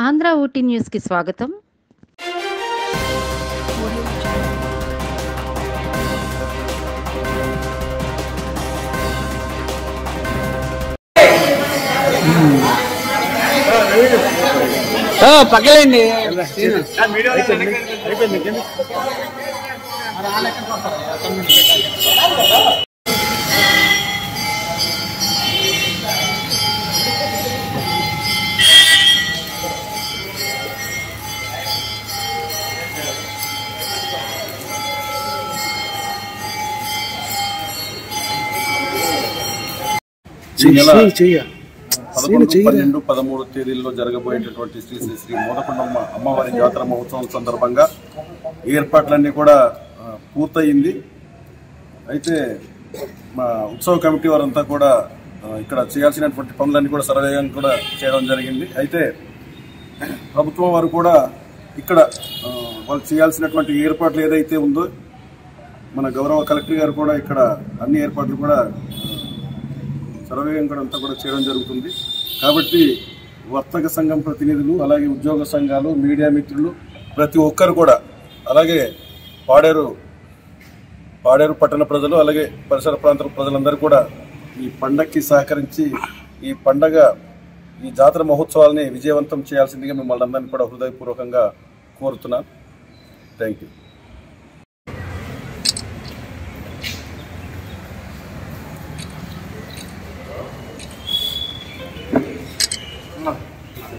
ఆంధ్ర ఊటీ న్యూస్‌కి స్వాగతం. పక్కలేండి. ఈ నెల 11, 12, 13 తేదీల్లో జరగబోయేటటువంటి శ్రీ శ్రీ శ్రీ మోదకొండమ్మ అమ్మవారి జాతర మహోత్సవం సందర్భంగా ఏర్పాట్లన్నీ కూడా పూర్తయింది. అయితే మా ఉత్సవ కమిటీ వారంతా కూడా ఇక్కడ చేయాల్సినటువంటి పనులన్నీ కూడా సర్వేగా కూడా చేయడం జరిగింది. అయితే ప్రభుత్వం వారు కూడా ఇక్కడ వాళ్ళు చేయాల్సినటువంటి ఏర్పాట్లు ఏదైతే ఉందో మన గౌరవ కలెక్టర్ గారు కూడా ఇక్కడ అన్ని ఏర్పాట్లు కూడా సర్వేయం కూడా అంతా కూడా చేయడం జరుగుతుంది. కాబట్టి వర్తక సంఘం ప్రతినిధులు, అలాగే ఉద్యోగ సంఘాలు, మీడియా మిత్రులు ప్రతి ఒక్కరు కూడా, అలాగే పాడేరు పట్టణ ప్రజలు, అలాగే పరిసర ప్రాంతాల ప్రజలందరూ కూడా ఈ పండగకి సహకరించి ఈ జాతర మహోత్సవాలని విజయవంతం చేయాల్సిందిగా మిమ్మల్ని అందరినీ కూడా హృదయపూర్వకంగా కోరుతున్నాను. Thank you.